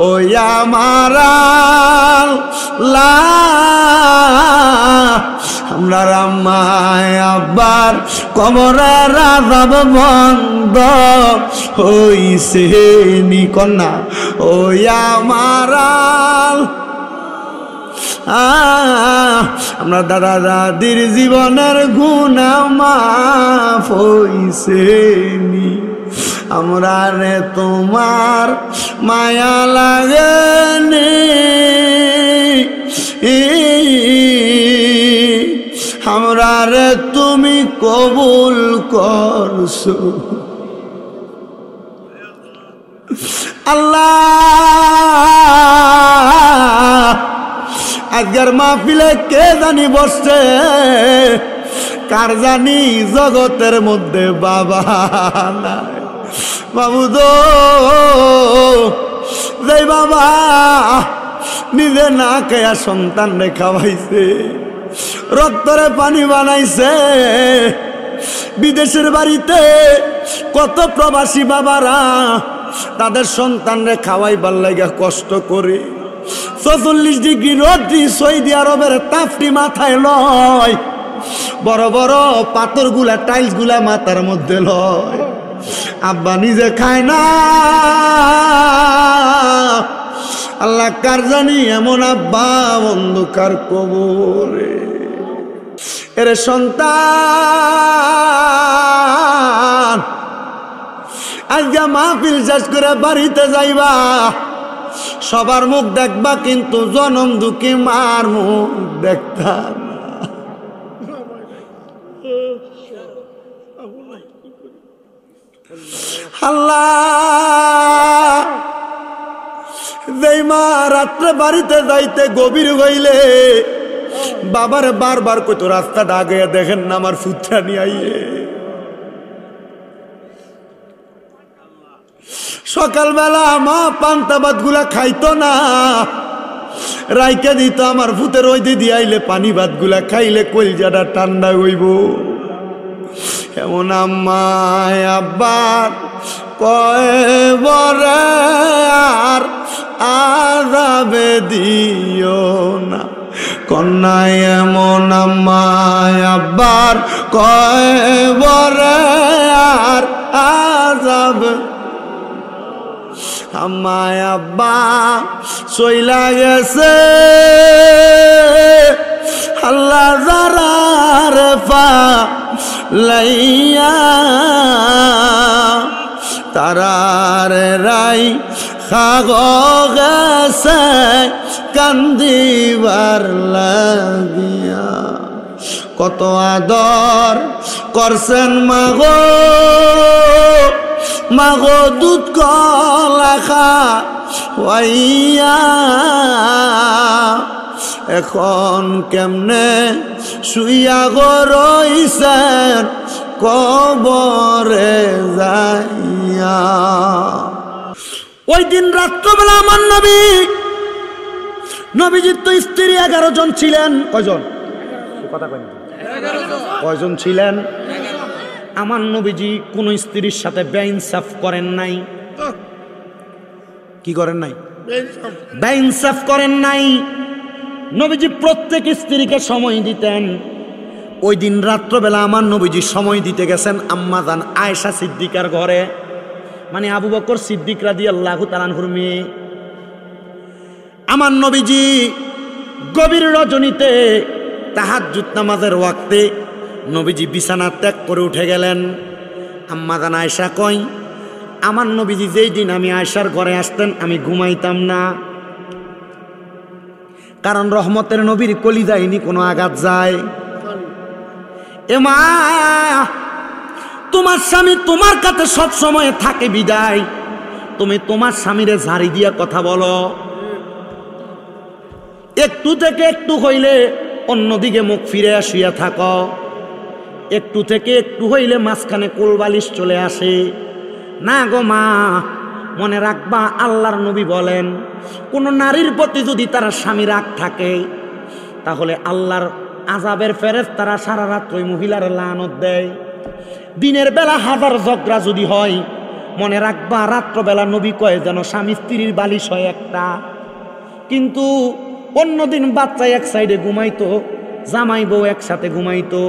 ওই আমার আল্লাহ আমরা আম্মায় আব্বার কবরের আযাব বন্ধ হইছে নি কন্যা ওই আমার আমরা দাদা দাদির জীবনের গুনাহ মাফ হইছে নি আমরা রে তোমার মায়া লাগেনি আমরা রে তুমি কবুল করছো আল্লাহ আজকের মাহফিলে কে জানি বসছে কার জানি জগতের মধ্যে বাবা নাই বাবুদো যে বাবা নিজে না খেয়া সন্তান রে খাওয়াইছে রক্তরে পানি বানাইছে বিদেশের বাড়িতে কত প্রবাসী বাবারা তাদের সন্তান রে খাওয়াইবার লাগা কষ্ট করে ৪৪ ডিগ্রি রোদ্রি সৌদি আরবের তাপটি মাথায় লয় বড় বড় পাথর গুলা টাইলস গুলা মাথার মধ্যে লয় আব্বা নিজে খায় না আল্লাহ কার জানি এমন আব্বা অন্ধকার কবরে এরে সন্তান আজকে মাহফিল শেষ করে বাড়িতে যাইবা সবার মুখ দেখবা কিন্তু জনম দুঃখী মার মুখ দেখতা আল্লাহ যেই মা রাত্রে বাড়িতে যাইতে গভীর হইলে বাবার বারবার কইতো রাস্তাটা আগে দেখেন না আমার ফুটটা নিয়ে আইয়ে সকালবেলা মা পান্তা ভাত গুলা খাইতো না রাইকে দিত আমার ভূতের ওই দিদি আইলে পানি ভাত গুলা খাইলে কলজাটা ঠান্ডা হইব এমন আম্মায় আব্বার কয়বরে আর আযাবে দিও না কন্যায় এমন আম্মায় আব্বার কয়বরে আর আযাব আম্মায় আব্বা চইলা গেছে আল্লাহ যারার পালাইয়া তারার রাই খাগ গেছে কান্দিবার লাগিয়া কত আদর করছেন মাগো মাগো দুধ কলা খাওয়াইয়া এখন কেমনে শুইয়া গো রইছেন কবরে যাইয়া ওই দিন রাত্রবেলা আমার নবীজির তো স্ত্রী 11 জন ছিলেন কয়জন কথা কই কয়জন ছিলেন আমার নবীজি কোন স্ত্রীর সাথে বেইনসাফ করেন নাই কি করেন নাই বেইনসাফ করেন নাই নবীজি প্রত্যেক স্ত্রীকে সময় দিতেন ওই দিন রাত্রবেলা আমার নবীজি সময় দিতে গেছেন আম্মা জান আয়েশা সিদ্দিকার ঘরে মানে আবু বকর সিদ্দিক রাদিয়াল্লাহু তাআলা আনহুর মেয়ে আমার নবীজি গভীর রজনীতে তাহাজ্জুদ নামাজের ওয়াক্তে নবীজি বিছানা ত্যাগ করে উঠে গেলেন আম্মা জান আয়েশা কয় আমার নবীজি যেই দিন আমি আয়েশার ঘরে আসতেন আমি ঘুমাইতাম না কারণ রহমতের নবীর কলিজায়নি কোনো আঘাত যায় এ মা তোমার স্বামী তোমার কাছে সব সময় থাকে বিদায় তুমি তোমার স্বামীরে ঝাড়ি দিয়া কথা বলো একটু থেকে একটু হইলে অন্যদিকে মুখ ফিরে আসিয়া থাকো একটু থেকে একটু হইলে মাঝখানে কোলবালিশ চলে আসে না গো মা মনে রাখবা আল্লাহর নবী বলেন কোন নারীর প্রতি যদি তার স্বামী রাগ থাকে তাহলে আল্লাহর আযাবের ফেরেশতারা সারা রাত ওই মহিলার লানত দেয় দিনের বেলা হাজার ঝগড়া যদি হয় মনে রাখবা রাত্রবেলা নবী কয় যেন স্বামী স্ত্রীর বালিশ হয় একটা, কিন্তু অন্যদিন বাচ্চা এক সাইডে ঘুমাইতো, জামাই বউ একসাথে ঘুমাইতো,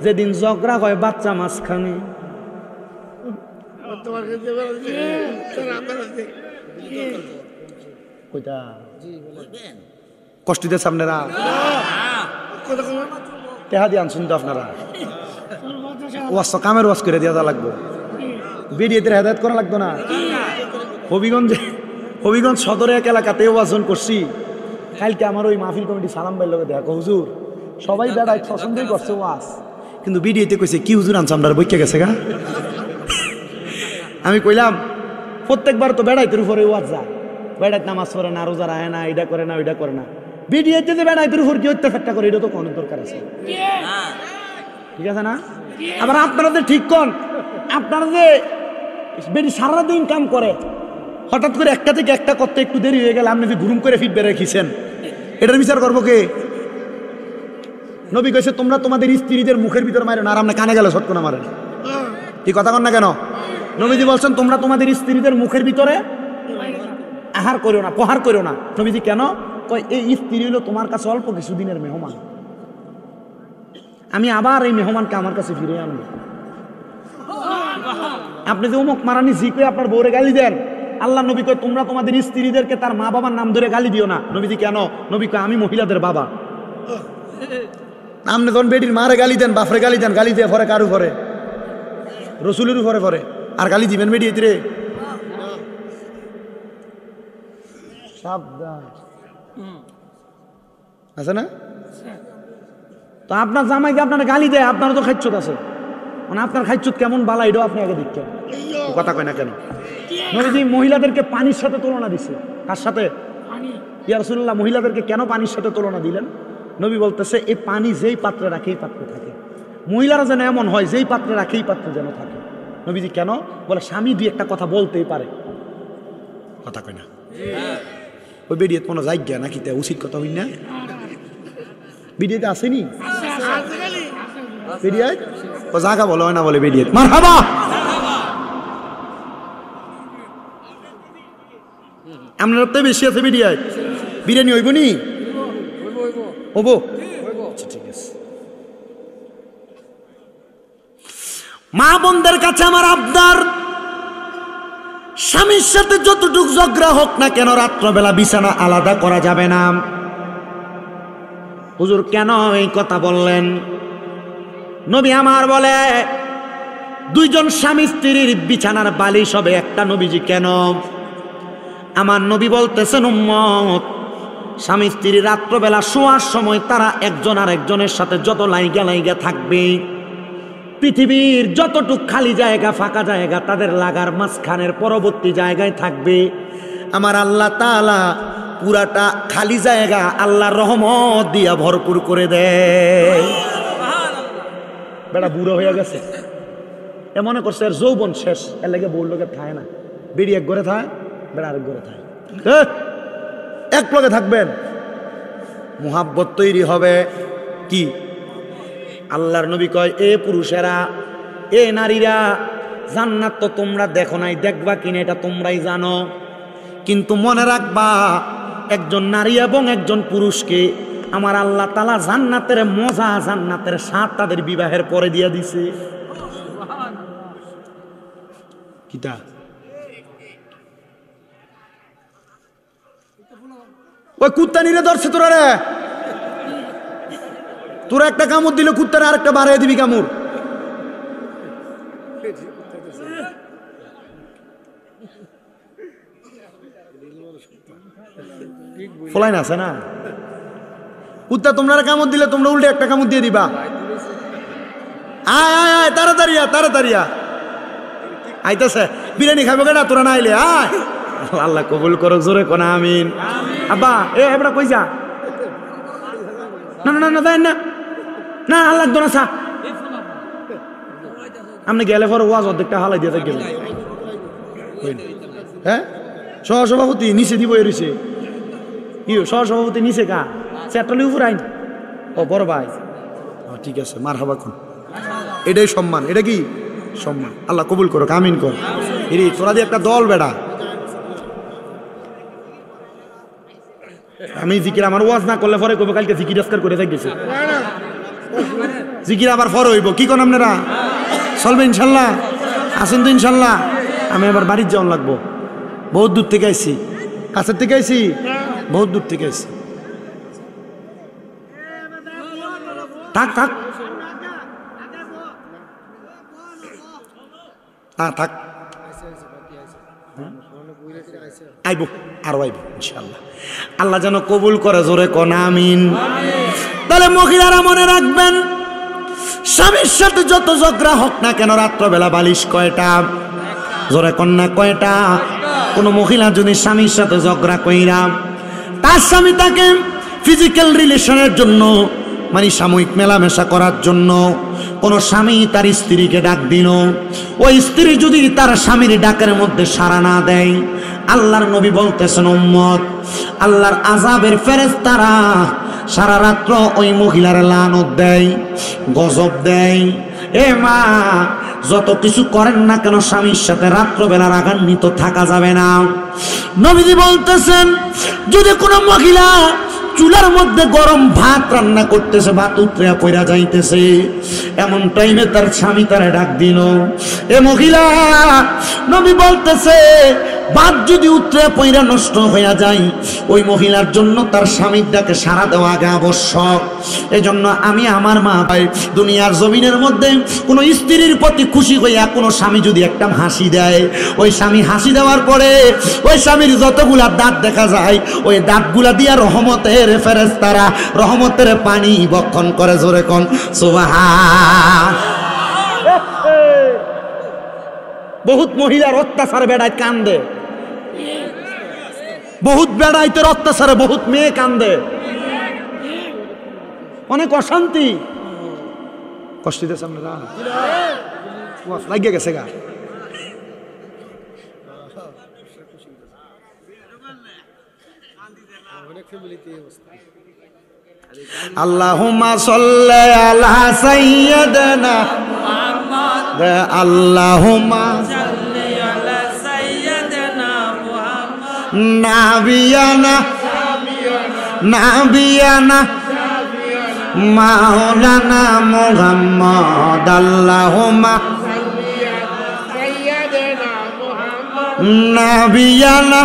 যেদিন ঝগড়া হয় বাচ্চা মাঝখানে। কষ্ট দিয়েছে আপনারা, টেহা দিয়ে আনছেন তো আপনারা, ওয়াজ তো কামের ওয়াজ করে দেওয়া লাগবো, বেরিয়েদের হেদায়ত করা লাগতো না। হবিগঞ্জ সদরে এক এলাকাতে ওয়াজন করছি, কালকে আমার ওই মাহফিল কমিটি সালাম ভাইয়ের লগে দেখো হুজুর সবাই বেড়ায় পছন্দই করছে ওয়াজ, কিন্তু বিডিএতে কইছে কি হুজুর আনছে আমরা বইকে গেছে গা। আমি কইলাম প্রত্যেকবার তো বেড়াইতের উপরে ওয়াজ যায়, বেড়াইতে নামাজ পড়ে না, রোজা রাখে না, এটা করে না ওইটা করে না, বিডিএতে যে বেড়াইতের উপর কি অত্যাচারটা করে এটা তো কোনো দরকার আছে, ঠিক আছে না? আবার আপনারা যে ঠিক কন, আপনারা যে বেশি সারাদিন কাম করে, হঠাৎ করে একটা থেকে একটা করতে একটু দেরি হয়ে গেলে আপনি যে ঘুরুম করে ফিট বেড়ে রেখেছেন, এটার বিচার করবো কে? নবী কইছে তোমরা তোমাদের স্ত্রীদের মুখের ভিতরে মারো না, আর আমরা কানে গেলে ছটকো না মারেন, কি কথা কন না কেন? নবীজি বলছেন তোমরা তোমাদের স্ত্রীদের মুখের ভিতরে আহার করিও না, প্রহার করিও না। নবীজি কেন কয় এই স্ত্রী হলো তোমার কাছে অল্প কিছুদিনের মেহমান, আমি আবার এই মেহমানকে আমার কাছে ফিরে আনবো। আপনি যে অমুক মারানি জি করে আপনার বউরে গালি দেন, আল্লাহ নবী কয় তোমরা তোমাদের স্ত্রীদেরকে তার মা বাবার নাম ধরে গালি দিও না। নবীজি কেন? নবী কয় আমি মহিলাদের বাবা। আপনি যখন বেটির মারে গালি দেন, বাপরে গালি দেন, গালি দিয়ে পরে কার উপরে? রসুলের উপরে পরে, আর গালি দিবেন বেটি রে? সাবধান আছে না? তো আপনার জামাইকে আপনার গালি দেয়, আপনারও তো খাইচ্ছত আছে, মানে আপনার খাইচ্ছত কেমন বালা এটাও আপনি আগে দেখছেন, কথা কয় না কেন? নবীজি মহিলাদেরকে পানির সাথে তুলনা দিছে, কার সাথে? ইয়া রাসূলুল্লাহ মহিলাদেরকে কেন পানির সাথে তুলনা দিলেন? নবী বলতেছে এই পানি যেই পাত্রে রাখে এই পাত্রে থাকে, মহিলারা যেন এমন হয় যেই পাত্রে রাখে এই পাত্রে যেন থাকে। নবীজি কেন? বলে স্বামী দুই একটা কথা বলতেই পারে, কথা কয় না? ওই বেরিয়ে কোনো জায়গা নাকি তা উচিত কথা হই না? বেরিয়েতে আসেনি বেরিয়ে ও জায়গা বলো হয় না বলে বেরিয়ে মারহাবা। আপনার তো বেশি আছে বেরিয়ে বিরিয়ানি হইব নি? হবো, আচ্ছা ঠিক আছে। মা বোনদের কাছে আমার আবদার, স্বামীর সাথে যতটুক ঝগড়া হোক না কেন রাত্রবেলা বিছানা আলাদা করা যাবে না। হুজুর কেন এই কথা বললেন? নবী আমার বলে দুইজন স্বামী স্ত্রীর বিছানার বালিশ হবে একটা। নবীজি কেন? আমার নবী বলতেছেন উম্মত স্বামী স্ত্রী রাত্রবেলা শোয়ার সময় তারা একজন আর একজনের সাথে যত লাইগা লাইগা থাকবে, পৃথিবীর যতটুক খালি জায়গা ফাঁকা জায়গা তাদের লাগার মাঝখানের পরবর্তী জায়গায় থাকবে, আমার আল্লাহ তাআলা পুরাটা খালি জায়গা আল্লাহর রহমত দিয়া ভরপুর করে দেয়। বেটা বুড়ো হয়ে গেছে, এ মনে করছে এর যৌবন শেষ, এর লাগে বউর লোকে থায় না, বেড়ি এক ঘরে থায়, বেড়া আরেক ঘরে থায়, এক লগে থাকবেন, মুহাব্বত তৈরি হবে। কি আল্লাহর নবী কয় এ পুরুষেরা, এ নারীরা, জান্নাত তো তোমরা দেখো নাই, দেখবা কিনা এটা তোমরাই জানো, কিন্তু মনে রাখবা একজন নারী এবং একজন পুরুষকে আমার আল্লাহ তাআলা জান্নাতের মজা, জান্নাতের স্বাদ তাদের বিবাহের পরে দিয়ে দিছে। কিটা ওই কুত্তা নিরে ধরছে তোরা রে, তোরা একটা কামড় দিলে কুত্তারে আরেকটা বাড়াই দিবি কামড়। ফলাই না আছে না কুত্তা, তোমরা কামড় দিলে তোমরা উল্টে একটা কামড় দিয়ে দিবা। আয় আয় আয় তাড়াতাড়ি তাড়াতাড়ি আইতেছে, বিরিয়ানি খাবো কেনা তোরা না আইলে আয়। আল্লাহ কবুল করো, জোরে কোনা আমিন। আব্বা এ এবড়া কই যা? না না না দেন না না, আল্লাহ দোনা সা আপনি গেলে পরে ওয়াজ অর্ধেকটা হালাই দিয়ে গেল। হ্যাঁ সহসভাপতি নিচে দিব এরিছে, কি সহসভাপতি নিচে কা চ্যাটলি উপর আইন। ও বড় ভাই ঠিক আছে, মার হাবা কোন, এটাই সম্মান, এটা কি সম্মান। আল্লাহ কবুল করো, আমিন কর। এরে তোরা দিয়ে একটা দল বেড়া। আমি জিকির আমার ওয়াজ না করলে পরে কবে কালকে জিকির আজকার করে থাকতেছে, জিকির আবার পরে হইব। কি কোন আপনারা চলবে ইনশাল্লাহ? আসেন তো ইনশাল্লাহ। আমি আবার বাড়ির যাওয়ান লাগবো, বহুত দূর থেকে আইছি, কাছের থেকে আইছি, বহুত দূর থেকে আইছি। থাক থাক থাক, আইব আরো আইব ইনশাল্লাহ। আল্লাহ যেন কবুল করে, জোরে কোন আমিন। তাহলে মহিলারা মনে রাখবেন, স্বামীর সাথে যত ঝগড়া হোক না কেন, রাত্রবেলা বালিশ কয়টা? জোরে কন্যা কয়টা? কোন মহিলা যদি স্বামীর সাথে ঝগড়া কইরা, তার স্বামী তাকে ফিজিক্যাল রিলেশনের জন্য মানে সাময়িক মেলামেশা করার জন্য কোন স্বামী তার স্ত্রীকে ডাক দিল, ওই স্ত্রী যদি তার স্বামীর ডাকের মধ্যে সাড়া না দেয়, আল্লাহর নবী বলতেছেন উম্মত, আল্লাহর আযাবের ফেরেশতারা সারা রাত্র ওই মহিলার লানত দেয়, গজব দেয়। এ মা, যত কিছু করেন না কেন স্বামীর সাথে রাত্রবেলা রাগান্বিত থাকা যাবে না। নবীজি বলতেছেন, যদি কোনো মহিলা চুলার মধ্যে গরম ভাত রান্না করতেছে, ভাত উতরে পড়া যাইতেছে, এমন টাইমে তার স্বামী তারে ডাক দিল, এ মহিলা, নবী বলতেছে ভাত যদি উতরে পড়া নষ্ট হয়ে যায়, ওই মহিলার জন্য তার স্বামীর ডাকে সাড়া দেওয়া আগে আবশ্যক। এজন্য আমি আমার মা ভাই, দুনিয়ার জমিনের মধ্যে কোনো স্ত্রীর প্রতি খুশি হইয়া কোনো স্বামী যদি একটা হাসি দেয়, ওই স্বামী হাসি দেওয়ার পরে ওই স্বামীর যতগুলা দাঁত দেখা যায়, ওই দাঁতগুলা দিয়া রহমতের ফেরেশতারা রহমতের পানি বক্ষণ করে। জোরে কোন সুবহান। বহুত মহিলার অত্যাচারে বেড়ায় কান্দে, বহুত বেড়াইতের অত্যাচারে বহুত মেয়ে কান্দে, অনেক অশান্তি কষ্ট দিতেছে। আপনারা লাগিয়ে গেছে গা। আল্লাহুম্মা সাল্লি আলা সাইয়্যিদিনা মুহাম্মদ, আল্লাহুম্মা সাল্লি আলা সাইয়্যিদিনা মুহাম্মদ, নাবিয়ানা নাবিয়ানা মাওলানা মুহাম্মদ, আল্লাহুম্মা সাল্লি আলা সাইয়্যিদিনা মুহাম্মদ, নাবিয়ানা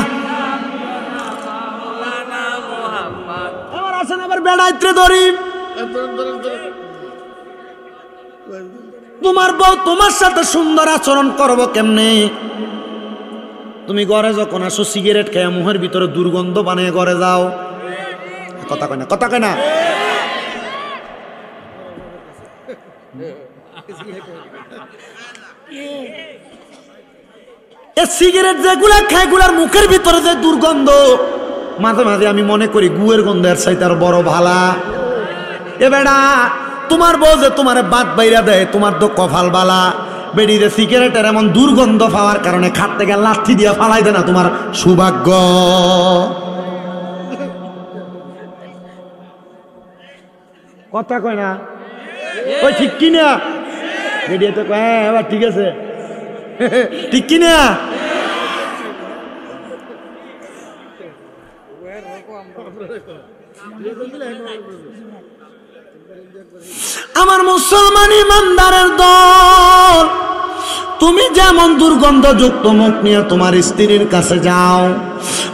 মাওলানা মুহাম্মদ। এবার আসেন আবার বেড়াইতে ধরি। তোমার বউ তোমার সাথে সুন্দর আচরণ করবো কেমনে? তুমি ঘরে যখন আসো সিগারেট খেয়ে মুখের ভিতরে দুর্গন্ধ বানিয়ে ঘরে যাও, কথা কয় না, কথা কয় না। সিগারেট যেগুলা খায় গুলার মুখের ভিতরে যে দুর্গন্ধ, মাঝে মাঝে আমি মনে করি গুয়ের গন্ধ এর চাইতে আর বড় ভালা। এ বেড়া, তোমার বউ যে তোমার বাত বাইরা দেয়, তোমার তো কপাল বালা। বেড়িরে সিগারেটের এমন দুর্গন্ধ পাওয়ার কারণে খাট থেকে লাঠি দিয়া ফালাই দেয় না, তোমার সৌভাগ্য। কথা কয় না, ওই ঠিক কিনা? বেড়িয়ে তো কয় হ্যাঁ এবার ঠিক আছে, ঠিক কিনা? আমার মুসলমান ইমানদারের দল, তুমি যেমন দুর্গন্ধযুক্ত মুখ নিয়ে তোমার স্ত্রীর কাছে যাও,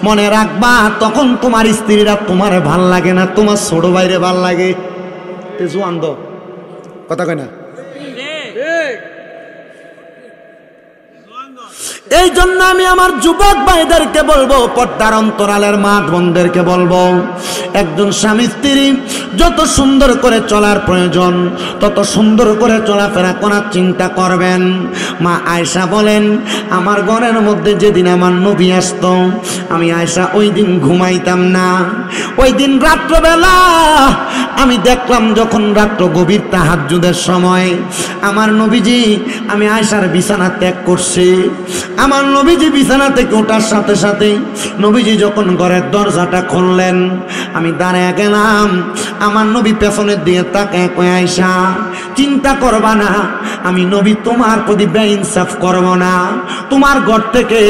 মনে রাখবা তখন তোমার স্ত্রীরা তোমার ভাল লাগে না, তোমার ছোট ভাইরে ভাল লাগে। জোয়ান দো, কথা কয় না। এই জন্য আমি আমার যুবক ভাইদেরকে বলবো, পর্দার অন্তরালের মা বোনদেরকে বলবো, একজন স্বামী স্ত্রী যত সুন্দর করে চলার প্রয়োজন তত সুন্দর করে চলাফেরা করার চিন্তা করবেন। মা আয়েশা বলেন, আমার ঘরের মধ্যে যেদিন আমার নবী আসতো, আমি আয়েশা ওই দিন ঘুমাইতাম না। ওই দিন রাত্রবেলা আমি দেখলাম, যখন রাত্র গভীর তাহাজ্জুদের সময় আমার নবীজি, আমি আয়েশার বিছানা ত্যাগ করছি। আমার নবীজি বিছানা থেকে ওঠার সাথে সাথে নবীজি যখন ঘরের দরজাটা খুললেন, আমি দাঁড়ায় গেলাম। আমার নবী পেছনের দিকে তাকায় কয়, আয়েশা চিন্তা করবা না, আমি নবী তোমার প্রতি বেইনসাফ করব না। তোমার ঘর থেকে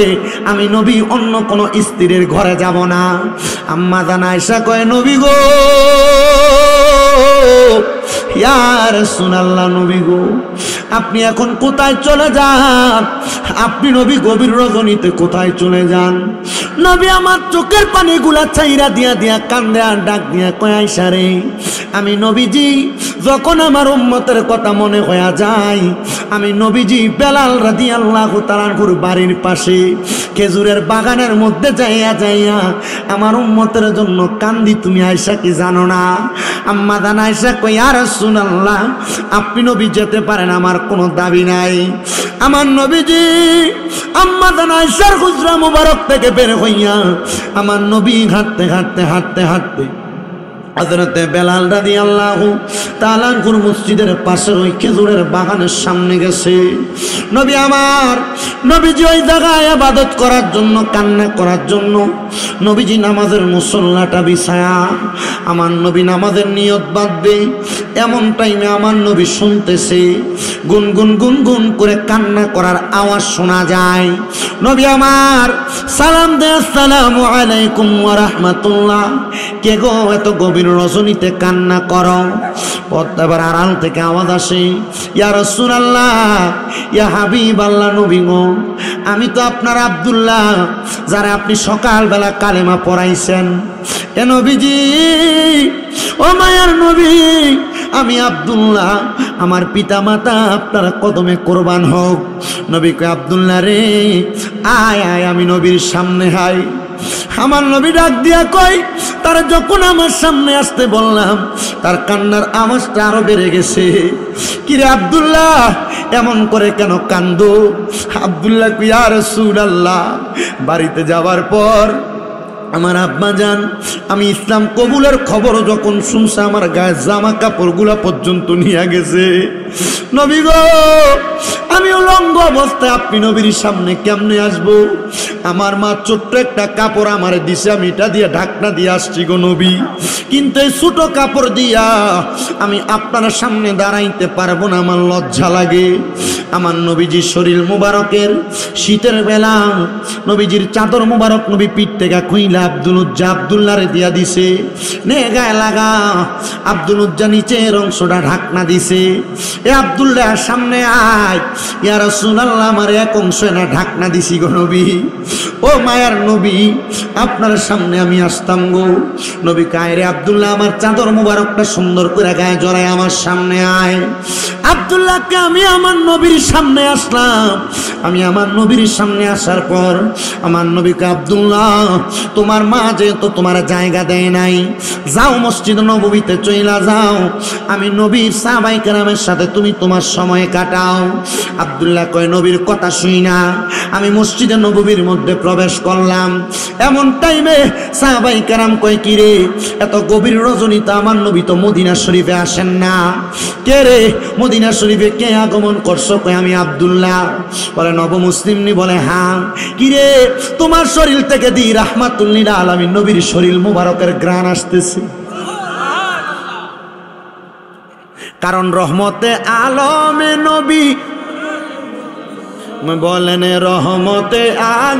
আমি নবী অন্য কোনো স্ত্রীর ঘরে যাব না। আম্মা জান আয়েশা কয়, নবী গো, ইয়া রাসূলুল্লাহ, নবী গো, আপনি এখন কোথায় চলে যান? আপনি নবী গভীর রজনীতে কোথায় চলে যান? নবী আমার চোখের পানিগুলা চাইরা দিয়া দিয়া কান্দে আর ডাক দিয়া কয়, আয়েশা রে, আমি নবীজি যখন আমার উম্মতের কথা মনে হয়ে যায়, আমি নবীজি বেলাল রাদিয়াল্লাহু তাআলা আনহুর বাড়ির পাশে খেজুরের বাগানের মধ্যে যাইয়া যাইয়া আমার উম্মতের জন্য কান্দি। তুমি আয়েশা কি জানো না? আম্মা জান আয়েশা কই, ইয়া রাসূলুল্লাহ, আপনি নবী যেতে পারেন, আমার কোনো দাবি নাই। আমার নবীজি আম্মা জান আয়েশার হুজরা মুবারক থেকে বের হইয়া আমার নবী হাঁটতে হাঁটতে হাঁটতে হাঁটতে হযরতে বেলাল রাদিয়াল্লাহু তাআলা আনহুর মসজিদের পাশে ওই খেজুরের বাগানের সামনে গেছে। নবী আমার, নবীজি ওই জায়গায় ইবাদত করার জন্য, কান্না করার জন্য নবীজি নামাজের মুসল্লাটা বিছায়া আমার নবী নামাজের নিয়ত বাঁধবে। এমন টাইমে আমার নবী শুনতেছে গুনগুন গুনগুন করে কান্না করার আওয়াজ শোনা যায়। নবী আমার সালাম দে, আসসালামু আলাইকুম ওয়া রাহমাতুল্লাহ। কে গো এত গভীর রজনীতে কান্না করো? পদ্মাবার আড়াল থেকে আওয়াজ আসে, ইয়া রাসূলুল্লাহ, ইয়া হাবিবাল্লাহ, নবী গো, আমি তো আপনার আব্দুল্লাহ, যারা আপনি সকালবেলা কালেমা পড়াইছেন। এ নবীজি, ও মায়ার নবী, আমি আব্দুল্লাহ, আমার পিতা মাতা আপনার কদমে কোরবান হোক। নবী কয়, আব্দুল্লাহ রে, আয় আয়, আমি নবীর সামনে হাই। আমার নবী ডাক দিয়া কয়, তার যখন আমার সামনে আসতে বললাম, তার কান্নার আওয়াজটা আরো বেড়ে গেছে। কিরে আব্দুল্লাহ, এমন করে কেন কান্দো? আব্দুল্লাহ কয়, ইয়া রাসূলুল্লাহ, বাড়িতে যাওয়ার পর আমার আব্বা জান আমি ইসলাম কবুলের খবর যখন শুনছে, আমার গায়ে জামা কাপড়গুলা পর্যন্ত নিয়ে গেছে। নবী গো, আমি উলঙ্গ অবস্থায় আপনি নবীর সামনে কেমনে আসবো? আমার মা ছোট্ট একটা কাপড় আমারে দিছে, আমি এটা দিয়ে ঢাকনা দিয়ে আসছি গো নবী, কিন্তু এই ছোট কাপড় দিয়া আমি আপনার সামনে দাঁড়াইতে পারবো না, আমার লজ্জা লাগে। আমার নবীজির শরীর মুবারকের শীতের বেলা নবীজির চাদর মুবারক নবী পিঠ থেকে খুইলা আব্দুল্লাহরে দিয়া দিছে, নে গায়ে লাগা। আব্দুলুজ্জা নিচের অংশটা ঢাকনা দিছে। এ আব্দুল্লাহ সামনে আয়। ইয়া রাসূলুল্লাহ, আমার এক অংশ না ঢাকনা দিছি গো নবী। ও মায়ার নবী, আপনার সামনে আমি আসতাম গো। নবী কায়, রে আব্দুল্লাহ, আমার চাদর মুবারকটা সুন্দর করে গায়ে জড়ায় আমার সামনে আয়। আব্দুল্লাহকে আমি আমার নবীর সামনে আসলাম। আমি আমার নবীর সামনে আসার পর আমার নবীকে, আব্দুল্লাহ, তোমার মা যেহেতু তোমার জায়গা দেয় নাই, যাও মসজিদ নববীতে চইলা যাও, আমি নবীর সাহাবায়ে কেরামের সাথে তুমি তোমার সময় কাটাও। আব্দুল্লাহ কয়, নবীর কথা শুই না আমি মসজিদে নববীর মধ্যে প্রবেশ করলাম। এমন টাইমে সাহাবায়ে কেরাম কয়, কি রে, এত গভীর রজনীতে আমার নবী তো মদিনা শরীফে আসেন না, কে রে মদিনা শরীফে কে আগমন করছো? কয়, আমি আব্দুল্লাহ। বলে, নব মুসলিম নি? বলে, হ্যাঁ। কি রে, তোমার শরীর থেকে দি রাহমাতুল লিল আলামিন নবীর শরীর মুবারকের ঘ্রাণ আসতেছে। কারণ রহমতে আলমে নবী বলেন, রহমতে আল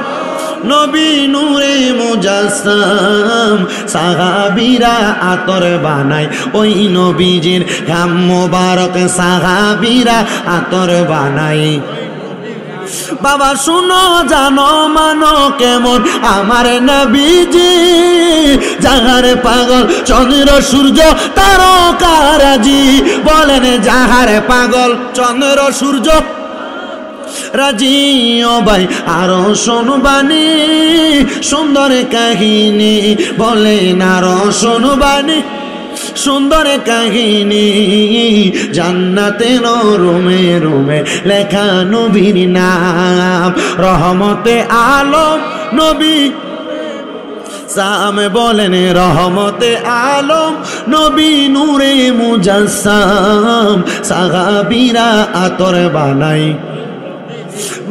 নবী নূরে মুজাসসাম, সাহাবীরা আতর বানায় ওই নবীজির ঘাম মোবারক, সাহাবীরা আতর বানায়। বাবা শুনো, জানো মানো কেমন আমার নবীজি, যাহারে পাগল চন্দ্র সূর্য তারকারাজি। বলেন, যাহারে পাগল চন্দ্র সূর্য রাজি। ও ভাই, আরো শুনবানি সুন্দর কাহিনী, বলেন আরো শুনবানি সুন্দর কাহিনী। জান্নাতের রুমে রুমে লেখা নবীর নাম, রহমতে আলম নবী সামে। বলেন, রহমতে আলম নবী নূরে মুজাসসাম, সাহাবীরা আতর বানাই।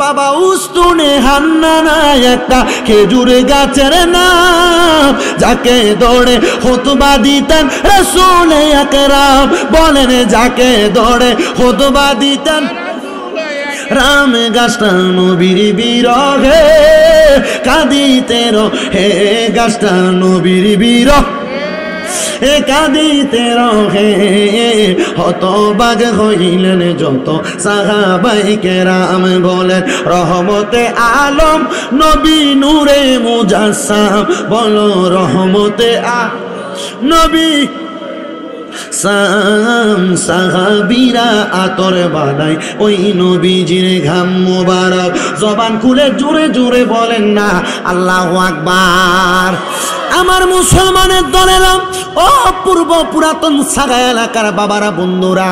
বাবা উস্তুনে হান্নানা একটা খেজুর গাছের নাম, যাকে দৌড়ে খুতবা দিতেন রাসূল আকরাম। বলেন যাকে দৌড়ে খুতবা দিতেন রাম গাছটা নবীর বিরহে কাঁদিতে রহে, গাছটা নবীর বিরহে কাঁদিতে রহে। হতবাগ হইলেন যত সাহাবায়ে কেরাম। বলেন রহমতে আলম নবী নূরে মুজাসসাম। বলো রহমতে নবী সাহাবীরা আতর বানায় ওই নবীজির ঘাম মোবারক। জবান খুলে জোরে জোরে বলেন না আল্লাহু আকবার। আমার মুসলমানের দলেরা, ও পূর্ব পুরাতন সাগা এলাকার বাবারা বন্ধুরা,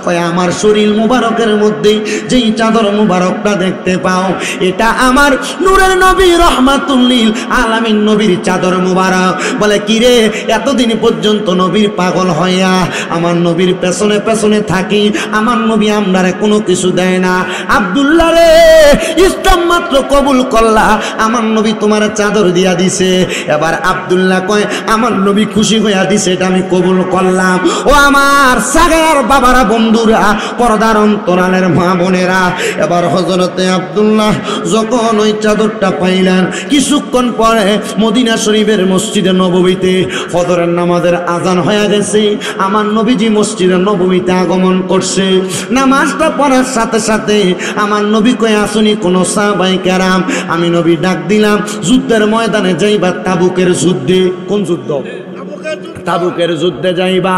কয় আমার শরীর মুবারকের মধ্যে যেই চাদর মুবারকটা দেখতে পাও, এটা আমার নূরের নবী রহমাতুল লিল আলামিন নবীর চাদর মুবারক। বলে কিরে এতদিন পর্যন্ত নবীর পাগল হইয়া আমার নবীর পেছনে পেছনে থাকি, আমার নবী আমরারে কোনো কিছু দেয় না। আব্দুল্লাহ রে, ইসলাম মাত্র কবুল করলা, আমার নবী তোমার চাদর দিয়া দিছে। এবার আব্দুল্লাহ কয় আমার নবী খুশি হইয়া দিছে, এটা আমি কবুল করলাম। ও আমার সাগার বাবারা বন্ধুরা, পর্দার অন্তরালের মা বোনেরা, এবার হযরতে আব্দুল্লাহ যখন ওই চাদরটা পাইলেন, কিছুক্ষণ পরে মদিনা শরীফের মসজিদে নববীতে ফজরের নামাজের আজান হয়ে গেছে। আমার নবীজি মসজিদে নববীতে আগমন করছে। নামাজটা পড়ার সাথে সাথে আমার নবী কয় আসুনি কোন সাহাবায়ে কেরাম। আমি নবী ডাক দিলাম যুদ্ধের ময়দানে যাইবা, তাবুকের যুদ্ধে। কোন যুদ্ধ? তাবুকের যুদ্ধে যাইবা।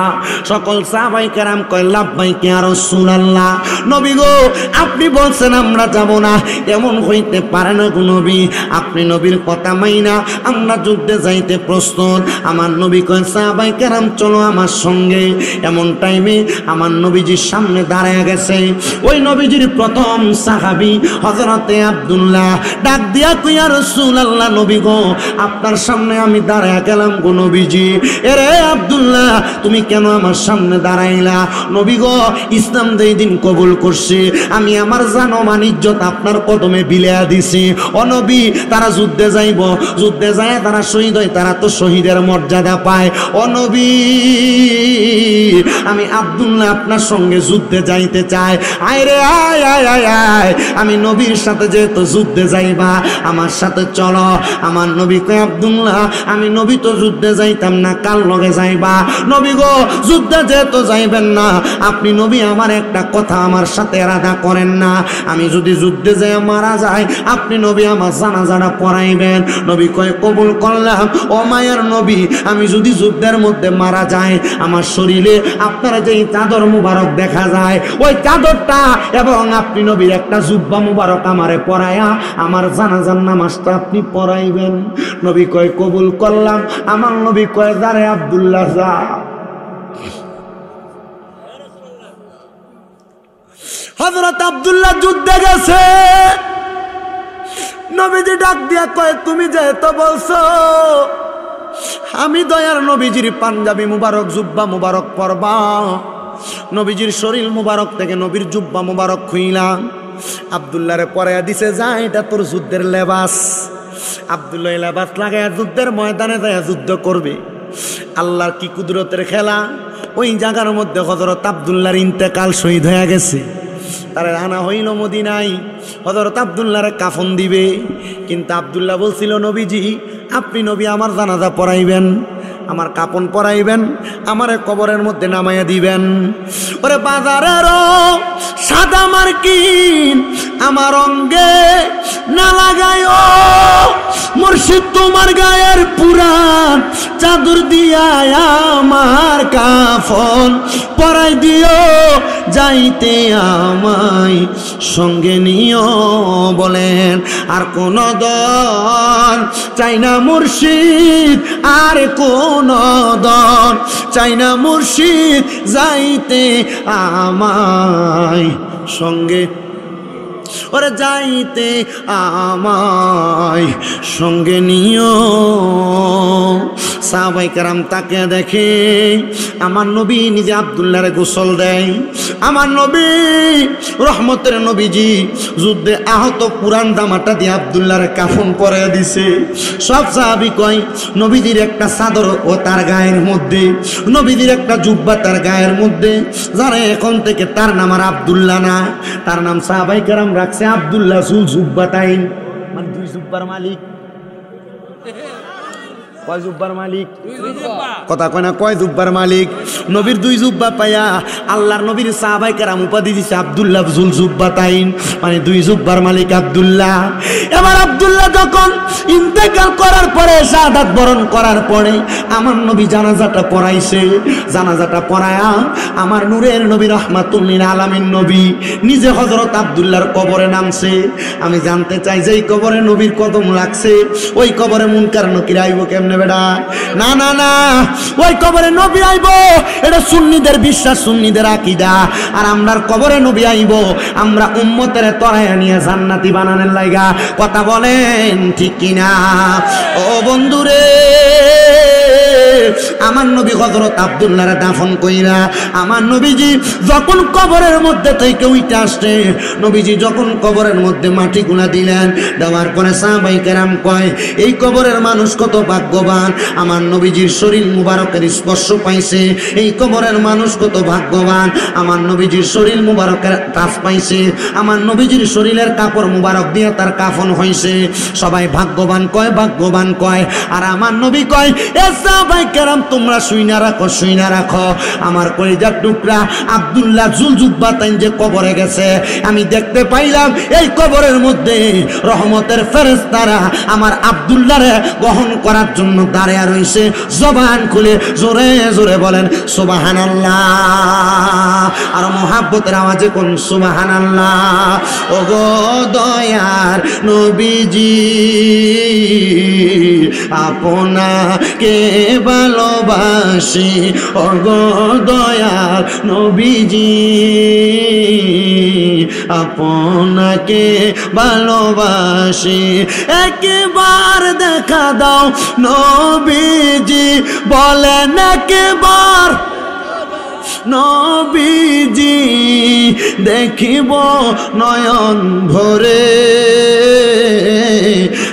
সকল সাহাবায়ে কেরাম কয় লাব্বাইক ইয়া রাসূলুল্লাহ। নবী গো আপনি বলছেন আমরা যাব না, এমন হইতে পারে না গো নবী। আপনি নবীর কথা মাইনা আমরা যুদ্ধে যাইতে প্রস্তুত। আমার নবী কয় সাহাবায়ে কেরাম চলো আমার সঙ্গে। এমন টাইমে আমার নবীজির সামনে দাঁড়ায় গেছে ওই নবীজির প্রথম সাহাবী হযরতে আব্দুল্লাহ। ডাক দিয়া কয় ইয়া রাসূলুল্লাহ, নবী গো আপনার সামনে আমি দাঁড়ায় গেলাম গো নবীজি। এরে আব্দুল্লাহ তুমি কেন আমার সামনে দাঁড়াইলা? নবী গো ইসলাম যেই দিন কবুল করছে আমি আমার জান মান ইজ্জত আপনার কদমে বিলিয়া দিছি। ও নবী তারা যুদ্ধে যাইব, যুদ্ধে যায় তারা শহীদ হয়, তারা তো শহীদের মর্যাদা পায়। ও নবী আমি আব্দুল্লাহ আপনার সঙ্গে যুদ্ধে যাইতে চাই। আয় রে আয় আয় আয় আয়, আমি নবীর সাথে যেহেতু যুদ্ধে যাইবা আমার সাথে চলো। আমার নবী কয় আব্দুল্লাহ আমি নবী তো যুদ্ধে যাইতাম না, কাল লগে যাইবা। নবী গো যুদ্ধে যেহেতু যাইবেন না, আপনি নবী আমার একটা কথা আমার সাথে রাধা করেন না। আমি যদি যুদ্ধে যাই মারা যায়, আপনি নবী আমার জানাজাটা পড়াইবেন। নবী কয় কবুল করলাম। ও মায়ের নবী আমি যদি যুদ্ধের মধ্যে মারা যায়, আমার শরীরে আপনার যেই চাদর মুবারক দেখা যায় ওই চাদরটা এবং আপনি নবীর একটা জুব্বা মুবারক আমারে পরায়া আমার জানাজার নামাজটা আপনি পড়াইবেন। নবী কয় কবুল করলাম। আমার নবী কয় যারে আব্দুল্লাহ যা। হযরত আব্দুল্লাহ যুদ্ধে গেছে। নবীজি ডাক দিয়া কয় তুমি যেহেতু বলছো আমি দয়ার নবীজির পাঞ্জাবি মুবারক জুব্বা মুবারক পরবা, নবীজির শরীর মুবারক থেকে নবীর জুব্বা মুবারক খুইলাম। আব্দুল্লাহরে পরাইয়া দিছে, যা এটা তোর যুদ্ধের লেবাস। আব্দুল্লাহ লেবাস লাগাইয়া যুদ্ধের ময়দানে যায় যুদ্ধ করবে। আল্লাহর কি কুদরতের খেলা, ওই জায়গার মধ্যে হযরত আব্দুল্লাহর ইন্তেকাল, শহীদ হয়ে গেছে। তারা আনা হইল মদিনায়, হযরত আব্দুল্লাহরে কাফন দিবে। কিন্তু আব্দুল্লাহ বলছিল নবীজি আপনি নবী আমার জানাজা পড়াইবেন, আমার কাপন পরাইবেন, আমারে কবরের মধ্যে নামাইয়া দিবেন। ওরে বাজারেরও সাদা মার্কিন আমার অঙ্গে না লাগায়, মুর্শিদ তোমার গায়ের পুরান চাদর দিয়া আমার কাফন পরাই দিও, যাইতে আমায় সঙ্গে নিও। বলেন আর কোন দল চাই না মুর্শিদ, আর কোন দল চাই না মুর্শিদ, যাইতে আমায় সঙ্গে, ওরে যাইতে আমায় সঙ্গে নিও। সাহাবায়ে কেরাম তাকে দেখে আমার নবী নিজে আব্দুল্লাহরে গোসল দেয়। আমার নবী রহমতের নবীজি যুদ্ধে আহত পুরান জামাটা দিয়ে আব্দুল্লাহরে কাফন পরাইয়া দিছে। সব সাহাবী কয় নবীজির একটা চাদর ও তার গায়ের মধ্যে, নবীজির একটা জুব্বা তার গায়ের মধ্যে, জানে এখন থেকে তার নাম আর আব্দুল্লাহ না, তার নাম সাহাবায়ে কেরাম রাখছে আব্দুল্লাহ জুল জুব্বাতাইন, মানে দুই জুব্বার মালিক। কয় জুব্বার মালিক? কথা কয় না, কয় জুব্বার মালিক? নবীর দুই জুব্বা পাইয়া আল্লাহর নবীর সাহাবায়ে কেরাম উপাধি দিছে আব্দুল্লাহ জুল জুব্বাতাইন, মানে দুই জুব্বার মালিক আব্দুল্লাহ। এবার আব্দুল্লাহ যখন ইন্তেকাল করার পরে, শাহাদাত বরণ করার পরে আমার নবী জানাজাটা পড়াইছে। জানাজাটা পড়ায়া আমার নূরের নবী রাহমাতুল লিল আলামিন নবী নিজে হযরত আব্দুল্লাহর কবরে নামছে। আমি জানতে চাই যে এই কবরে নবীর কদম লাগছে, ওই কবরে মুনকার নকির আইব কেমনে বেটা? না না না, ওই কবরে নবী আইব, এটা সুন্নিদের বিশ্বাস, সুন্নিদের আকীদা। আর আমরার কবরে নবী আইব আমরা উম্মতের তরায়া নিয়ে জান্নাতি বানানোর লাইগা। কথা বলেন ঠিক কিনা? ও বন্ধুরে, আমার নবী হযরত আব্দুল্লাহরে দাফন কইরা আমার নবীজি যখন কবরের মধ্যে থেকে উইঠা আসছে, নবীজি যখন কবরের মধ্যে মাটি গুলা দিলেন, দেওয়ার পরে সাহাবায়ে কেরাম কয় এই কবরের মানুষ কত ভাগ্যবান, আমার নবীজির শরীর মুবারকের স্পর্শ পাইছে। এই কবরের মানুষ কত ভাগ্যবান, আমার নবীজির শরীর মুবারকের টাচ পাইছে, আমার নবীজির শরীরের কাপড় মুবারক দিয়ে তার কাফন হইছে। সবাই ভাগ্যবান কয়, ভাগ্যবান কয়। আর আমার নবী কয় এ সাহাবায়ে কেরাম তোমরা শুইনা রাখো, শুইনা রাখো, আমার কলিজার টুকরা আব্দুল্লাহ জুল জুব্বাতাইন যে কবরে গেছে, আমি দেখতে পাইলাম এই কবরের মধ্যে রহমতের ফেরেশতারা আমার আব্দুল্লাহরে গ্রহণ করার জন্য দাঁড়িয়ে রইছে। জবান খুলে জোরে জোরে বলেন সুবহানাল্লাহ, আর মুহাব্বতের আওয়াজে কোন সুবহানাল্লাহ। ওগো দয়ার নবীজি আপনাকে ভালোবাসি, ওগো দয়ার নবীজি আপনাকে ভালোবাসি, একবার দেখা দাও নবীজি বলেন, একবার নবীজি দেখিব নয়ন ভরে,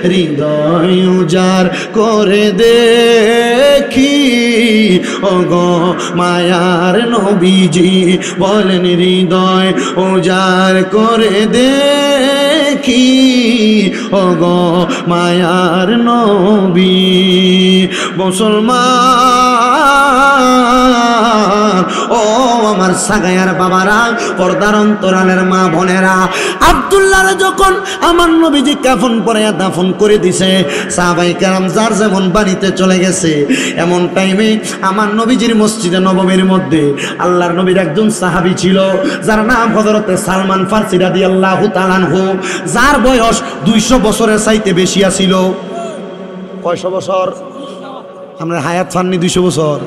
হৃদয় উজাড় করে দেখি, ওগো মায়ার নবীজি বলেন হৃদয় উজাড় করে দেখি, ওগো মায়ার নবী। মুসলমান ও আমার সাগায়ার বাবারা, পর্দার অন্তরালের মা বোনেরা, আব্দুল্লাহরে যখন আমার নবীজি কাফন পরে দাফন করে দিছে, সাহাবায়ে কেরাম যার যেমন বাড়িতে চলে গেছে, এমন টাইমে আমার নবীজির মসজিদে নববীর মধ্যে আল্লাহর নবীর একজন সাহাবী ছিল যার নাম হযরতে সালমান ফারসি রাদিয়াল্লাহু তাআলা আনহু, যার বয়স 200 বছরের চাইতে বেশি আছিল। কয়শো বছর? আমরা হায়াত ফাননি 200 বছর।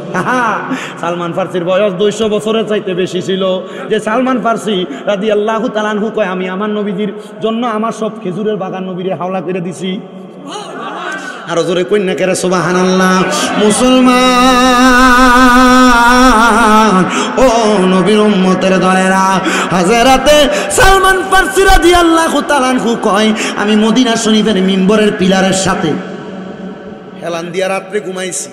সালমান ফারসির বয়স 200 বছরের চাইতে বেশি ছিল। যে সালমান ফারসি রাদিয়াল্লাহু তাআলা আনহু কয় আমি আমার নবীজির জন্য আমার সব খেজুরের বাগান নবীরে হাওলা করে দিছি। আরো জোরে কন্যা কেরে সুবহানাল্লাহ। মুসলমান ও নবীর উম্মতের দলেরা, হযরতে সালমান ফারসি রাদিয়াল্লাহু তাআলা আনহু কয় আমি মদিনা শরীফের মিম্বরের পিলারের সাথে হেলান দিয়া রাত্রে ঘুমাইছি।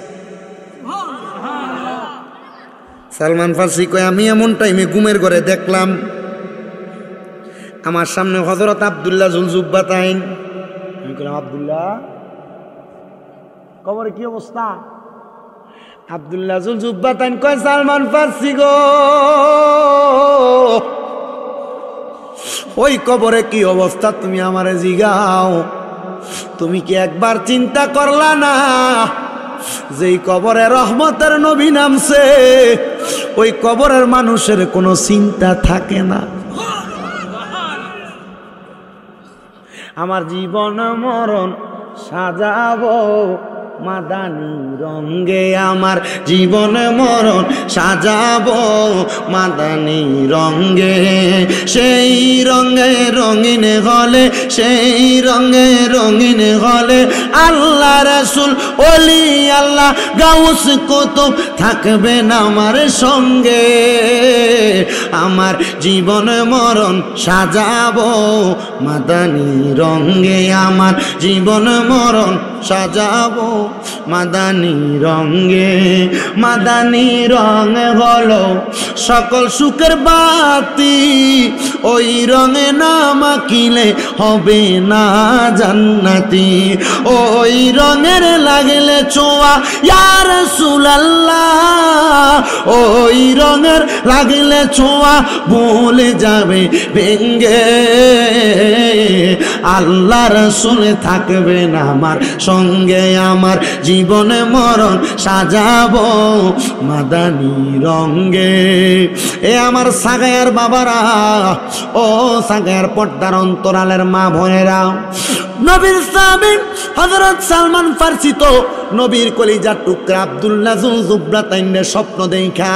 সালমান ফারসি কয় আমি এমন টাইমে ঘুমের ঘরে দেখলাম আমার সামনে হযরত আব্দুল্লাহ জুল জুব্বাতাইন। আমি কইলাম আব্দুল্লাহ কবরে কি অবস্থা? আব্দুল্লাহ জুল জুব্বাতাইন কয় সালমান ফারসি গো, ওই কবরে কি অবস্থা তুমি আমারে জিগাও। তুমি কি একবার চিন্তা করলা না যেই কবরে রহমতের নবী নামছে, ওই কবরের মানুষের কোনো চিন্তা থাকে না। আমার জীবন মরণ সাজাবো মাদানী রঙ্গে আমার জীবন মরণ সাজাবো মাদানী রঙ্গে সেই রঙে রঙিন হলে সেই রঙে রঙিন হলে আল্লাহ রাসূল ওলি আল্লাহ গাউস কুতুব থাকবেন আমার সঙ্গে আমার জীবন মরণ সাজাবো মাদানী রঙ্গে আমার জীবন মরণ সাজাবো মাদানী রঙ্গে মাদানী রং হলো সকল সুখের বাতি ওই রঙে না মাখিলে হবে না জান্নাতি ওই রঙের লাগলে ছোঁয়া ইয়া রাসূলুল্লাহ ওই রঙের লাগলে ছোঁয়া ভুলে যাবে ভেঙ্গে আল্লাহ রাসূল থাকবেন আমার সঙ্গে আমার জীবনে মরণ সাজাবো মাদানী রঙ্গে এ আমার সাগায়ার বাবারা ও সাগায়ার পর্দার অন্তরালের মা বোনেরা নবীর সাহাবী হযরত সালমান ফারসি তো নবীর কলিজার টুকরা আব্দুল্লাহ যুবরাতাইনের স্বপ্ন দেখা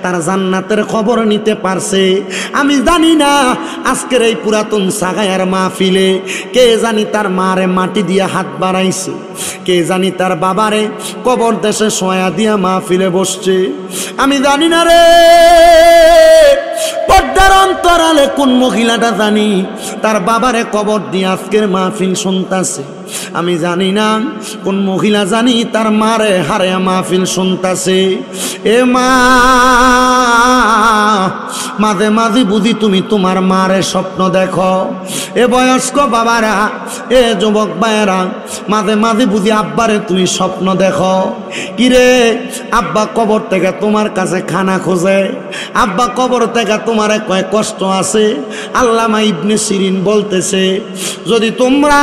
তার জান্নাতের খবর নিতে পারছে আমি জানি না আজকের এই পুরাতন সাগায়ার মাহফিলে কে জানি তার মারে মাটি দিয়ে হাত বাড়াইছে কে জানি তার বাবারে কবর দেশে শোয়া দিয়া মাহফিলে বসছে আমি জানি না রে পর্দার অন্তরালে কোন মহিলাটা জানি তার বাবারে কবর দিয়ে আজকের মাহফিল শুনতাছে আমি জানি না কোন মহিলা জানি তার মারে হারে মাহফিল শুনতাছে এ মা মাঝে মাঝে বুঝি তুমি তোমার মারে স্বপ্ন দেখো এ বয়স্ক বাবারা এ যুবক ভাইয়েরা মাঝে মাঝে বুঝি আব্বারে তুমি স্বপ্ন দেখো কিরে আব্বা কবর থেকে তোমার কাছে খানা খোঁজে আব্বা কবর থেকে তোমার কয় কষ্ট আছে আল্লামা ইবনে সিরিন বলতেছে যদি তোমরা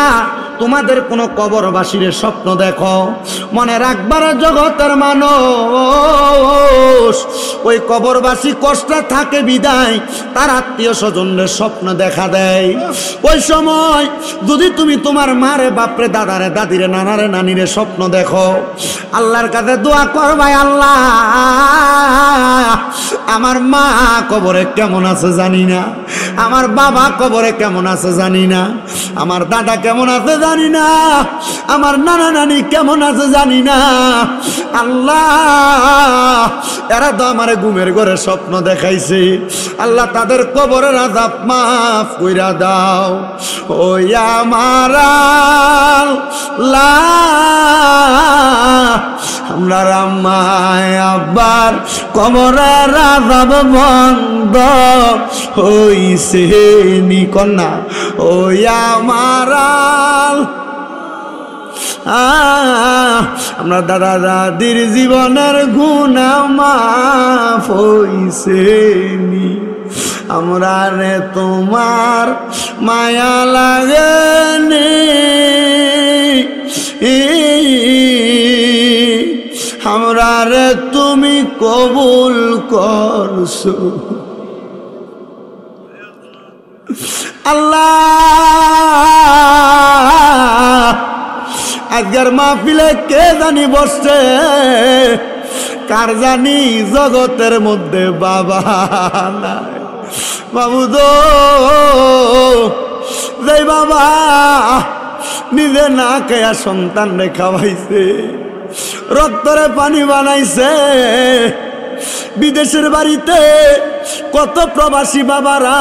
তোমাদের কোনো কবরবাসীর স্বপ্ন দেখো মনে রাখবার জগতের মানুষ ওই কবরবাসী কষ্টে থাকে বিদায় তার আত্মীয় স্বজনের স্বপ্ন দেখা দেয় ওই সময় যদি তুমি তোমার মারে বাপরে দাদারে দাদিরে নানারে নানিরে স্বপ্ন দেখো আল্লাহর কাছে দোয়া করবাই আল্লাহ আমার মা কবরে কেমন আছে জানি না আমার বাবা কবরে কেমন আছে জানি না আমার দাদা কেমন আছে জানি না আমার নানা নানি কেমন আছে জানি না আল্লাহ এরা তো আমার ঘুমের ঘরে স্বপ্ন দেখাইছে আল্লাহ তাদের কবরের আযাব মাফ কইরা দাও ওই আমার আল্লাহ আমরা রাম্মায় আব্বার কবরের আযাব বন্ধ হইছে নি কন্যা ওই আমার আমরা দাদা দাদির জীবনের গুনাহ মাফ হইছে নি আমরা রে তোমার মায়া লাগেনি আমরা রে তুমি কবুল করছো আল্লাহ আজকের মাহফিলে কে জানি বসছে কার জানি জগতের মধ্যে বাবা নাই বাবু দো যে বাবা নিজে না খেয়া সন্তান রে খাওয়াইছে রক্তরে পানি বানাইছে বিদেশের বাড়িতে কত প্রবাসী বাবারা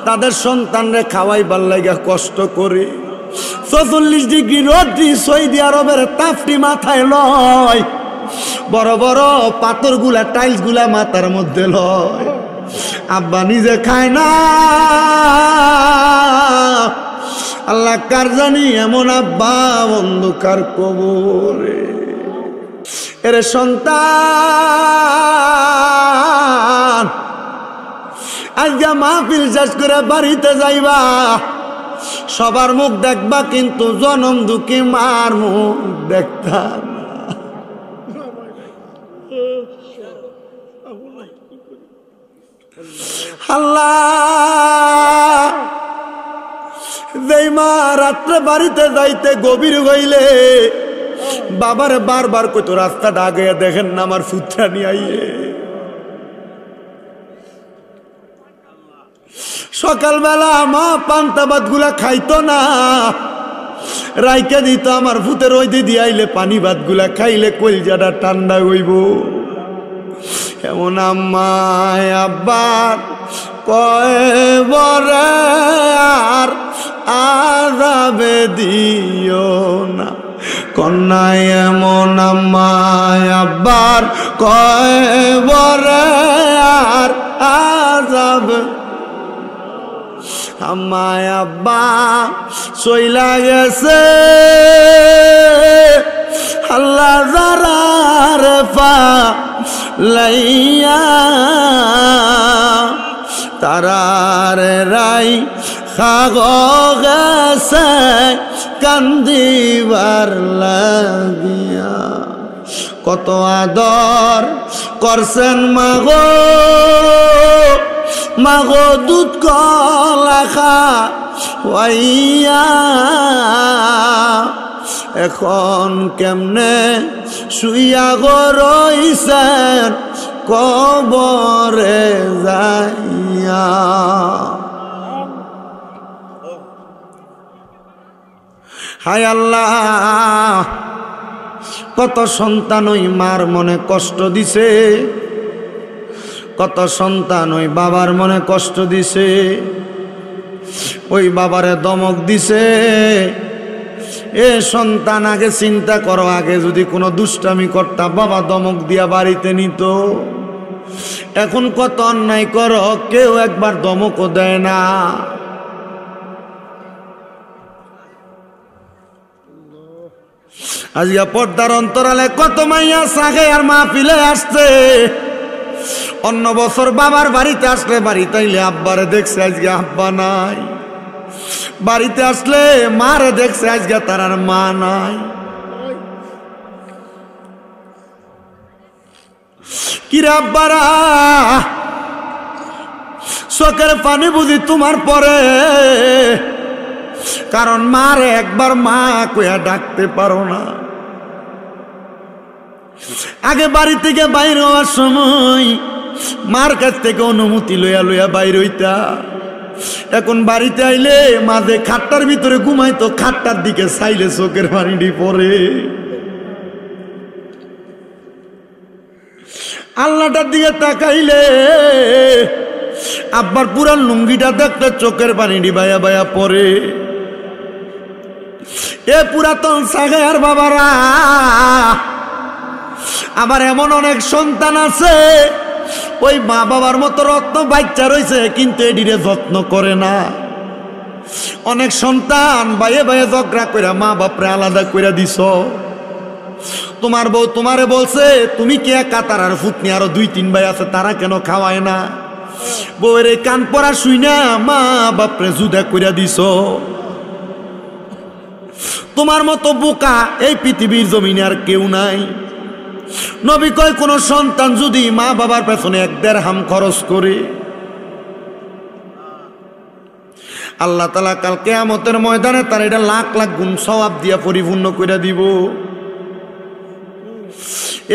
তাদের সন্তানরে খাওয়াইবার লাগা কষ্ট করে ৪৪ ডিগ্রি রোদ্রি সৌদি আরবের তাপটি মাথায় লয় বড় বড় পাথর গুলা টাইলস গুলা মাথার মধ্যে লয় আব্বা নিজে খায় না আল্লাহ কার জানি এমন আব্বা অন্ধকার কবরে এর সন্তান আজকে মাহফিল শেষ করে বাড়িতে যাইবা সবার মুখ দেখবা কিন্তু জনম দুঃখী মার মুখ দেখতাম আল্লাহ যেই মা রাত্রে বাড়িতে যাইতে গভীর হইলে বাবারে বারবার কইতো রাস্তাটা আগে দেখেন না আমার ফুটটা নিয়ে আইয়ে। সকালবেলা মা পান্তা ভাত গুলা খাইতো না, রাইকে দিত আমার ভূতের ওই দিদি আইলে পানি ভাত গুলা খাইলে কলজাটা ঠান্ডা হইব। এমন আম্মায় আব্বার কয়বরে আর আযাবে দিও না, কন্যায় এমন আম্মায় আব্বার কয়বরে আর আযাব। আম্মায় আব্বা চইলা গেছে আল্লাহ যারার পালাইয়া, তারার রাই খাগ গেছে কান্দিবার লাগিয়া। কত আদর করছেন মাগো, মাগো দুধ কলা খাওয়াইয়া, এখন কেমনে শুইয়া গো রইছেন কবরে যাইয়া। হায় আল্লাহ, কত সন্তান ওই মার মনে কষ্ট দিছে, কত সন্তান ওই বাবার মনে কষ্ট দিছে। ওই বাবারে দমক দিছে, এ সন্তান আগে চিন্তা করো, আগে যদি কোনো দুষ্টামি করতা বাবা দমক দিয়া বাড়িতে নিত। এখন কত অন্যায় করো, কেউ একবার দমকও দেয় না। আজকে পর্দার অন্তরালে কত মাইয়া সাগে আর মাহফিলে আসছে, অন্য বছর বাবার বাড়িতে আসলে বাড়িতে আইলে আব্বারে দেখছে, আজকে আব্বা নাই। বাড়িতে আসলে মারে দেখছে, আজকে তার আর মা নাই। কিরে আব্বারা, চোখের পানি বুঝি তোমার পরে, কারণ মারে একবার মা কইয়া ডাকতে পারো না। আগে বাড়ি থেকে বাইরে হওয়ার সময় মার কাছ থেকে অনুমতি লইয়া লইয়া বাইর হইতা। এখন বাড়িতে আইলে মাঝে খাটটার ভিতরে ঘুমাইতো, খাটটার দিকে চাইলে চোখের পানি পড়ে। আল্লাহটার দিকে তাকাইলে আব্বার পুরান লুঙ্গিটা দেখলে চোখের পানি বায়া বায়া পড়ে। এ পুরাতন সাগের বাবারা, আবার এমন অনেক সন্তান আছে ওই মা বাবার মতো রত্ন বাচ্চা রয়েছে, কিন্তু এটিরে যত্ন করে না। অনেক সন্তান বাইয়ে বাইয়ে ঝগড়া করে মা বাপরে আলাদা করে দিছ। তোমার বউ তোমারে বলছে তুমি কে কাতার আর ফুটনি আরো 2-3 ভাই আছে, তারা কেন খাওয়ায় না? বউয়ের এই কান পড়া শুই না মা বাপরে জুদা করে দিছ। তোমার মতো বোকা এই পৃথিবীর জমিনে আর কেউ নাই। নবী কয় কোন সন্তান যদি মা বাবার পেছনে 1 দিরহাম খরচ করে, আল্লাহ তাআলা কাল কিয়ামতের ময়দানে তার এটা লাখ লাখ গুণ সওয়াব দিয়া পরিপূর্ণ করে দিব।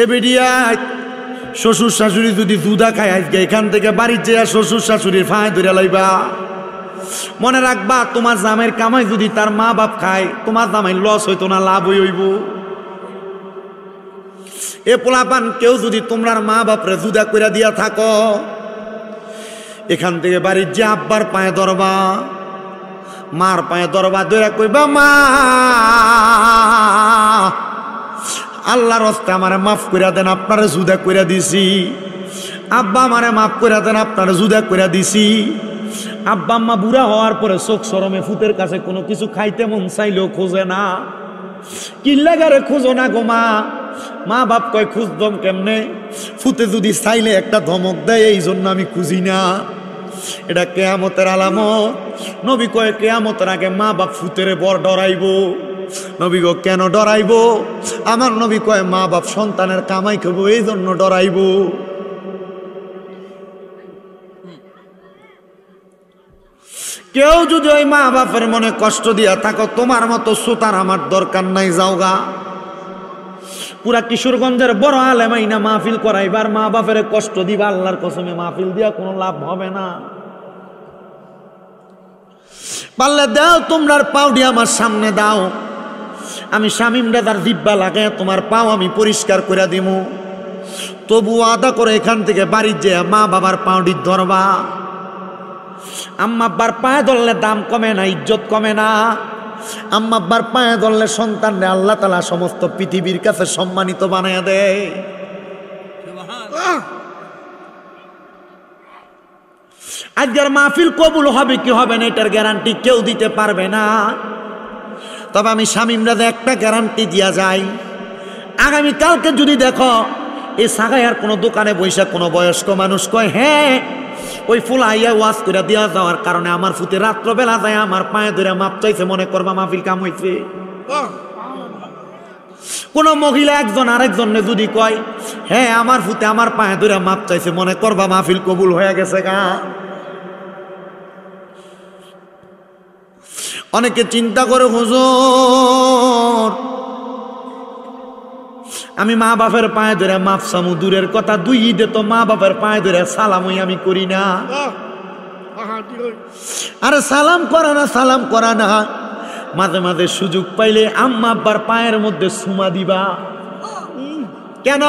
এ বেডিয়া শ্বশুর শাশুড়ি যদি দুধা খায়, আজকে এখান থেকে বাড়ির যে শ্বশুর শাশুড়ির ফাঁয় ধরে লাইবা। মনে রাখবা তোমার জামের কামাই যদি তার মা বাপ খায়, তোমার জামাই লস হইতো না, লাভ হইব। এ পোলাপান কেউ যদি তোমরার মা বাপরে জুদা কইরা দিয়া থাকো, এখান থেকে বাড়ির যে আব্বার পায়ে ধরবা, মার পায়ে ধরবা, ধরে কইবা মা আল্লাহর রাস্তায় আমারে মাফ কইরা দেন, আপনারে জুদা কইরা দিছি। আব্বা আমারে মাফ কইরা দেন, আপনারে জুদা কইরা দিছি। আব্বা আম্মা বুড়া হওয়ার পরে চোখ শরমে ফুতের কাছে কোনো কিছু খাইতে মন চাইলেও খোঁজে না। কিল্লাগারে খোঁজো না গো মা। মা বাপ কয় খুঁজদম কেমনে? ফুতে যদি চাইলে একটা ধমক দেয়, এই জন্য আমি খুঁজি না। এটা কিয়ামতের আলামত। নবী কয় কিয়ামতের আগে মা বাপ ফুতেরে বড় ডরাইব। নবী গো কেন ডরাইব? আমার নবী কয় মা বাপ সন্তানের কামাই খাবো, এই জন্য ডরাইব। কেউ যদি ওই মা বাপের মনে কষ্ট দিয়া থাকো, তোমার মতো সুতার আমার দরকার নাই, যাওগা। পুরা কিশোরগঞ্জের বড় আলেমাইনা মাহফিল করাইবার মা বাপের কষ্ট দিবা, আল্লাহর কসমে মাহফিল দিয়া কোনো লাভ হবে না। পারলে দাও তোমরার পাউডি আমার সামনে দাও, আমি শামীম দাদার জিব্বা লাগাই তোমার পাও আমি পরিষ্কার করে দিমু। তবু আদা করে এখান থেকে বাড়ির যে মা বাবার পাউডির ধরবা। আম্মা আব্বার পায়ে ধরলে দাম কমে না, ইজ্জত কমে না। আম্মা আব্বার পায়ে ধরলে সন্তানরে আল্লাহ তাআলা সমস্ত পৃথিবীর কাছে সম্মানিত বানায় দেয়। আজকের মাহফিল কবুল হবে কি হবে না এটার গ্যারান্টি কেউ দিতে পারবে না। তবে আমি শামীম দাদা একটা গ্যারান্টি দিয়া যাই, আগামীকালকে যদি দেখো এই সাগাইয়ার কোনো দোকানে বৈশা কোনো বয়স্ক মানুষ কয় হ্যাঁ ওই ফুল আইয়া ওয়াজ করে দেওয়া যাওয়ার কারণে আমার ফুতে রাত্রবেলা যায় আমার পায়ে ধরে মাপ চাইছে, মনে করবা মাহফিল কাম হইছে। কোন মহিলা একজন আরেকজনে যদি কয় হ্যাঁ আমার ফুতে আমার পায়ে ধরে মাপ চাইছে, মনে করবা মাহফিল কবুল হয়ে গেছে গা। অনেকে চিন্তা করে হুজুর আমি মা বাপের পায়ে ধরে মাপ চামু দূরের কথা, 2 ঈদে তো মা বাপের পায়ে ধরে সালামই আমি করি না। আরে সালাম করা না, সালাম করা না, মাঝে মাঝে সুযোগ পাইলে আম্মা আব্বার পায়ের মধ্যে সুমা দিবা। কেন?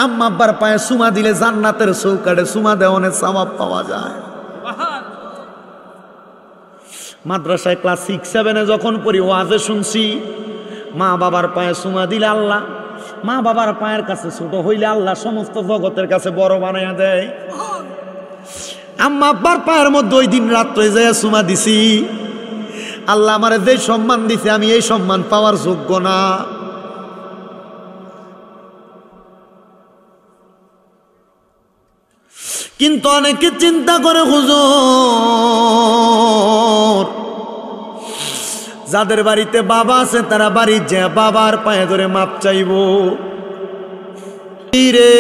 আম্মা আব্বার পায়ে সুমা দিলে জান্নাতের চৌকাঠে সুমা দেওয়ানের সওয়াব পাওয়া যায়। মাদ্রাসায় ক্লাস 6-7 যখন পড়ি ওয়াজে শুনছি মা বাবার পায়ে সুমা দিলে আল্লাহ, মা বাবার পায়ের কাছে ছোট হইলে আল্লাহ সমস্ত জগতের কাছে বড় বানাইয়া দেয়। আম্মা আব্বার পায়ের মধ্যে ওই দিন রাত্রে যায় সুমা দিছি, আল্লাহ আমারে যে সম্মান দিছে আমি এই সম্মান পাওয়ার যোগ্য না। কিন্তু অনেকে চিন্তা করে হুজুর যাদের বাড়িতে বাবা আছে তারা বাড়ির যে বাবার পায়ে ধরে মাপ চাইব। রে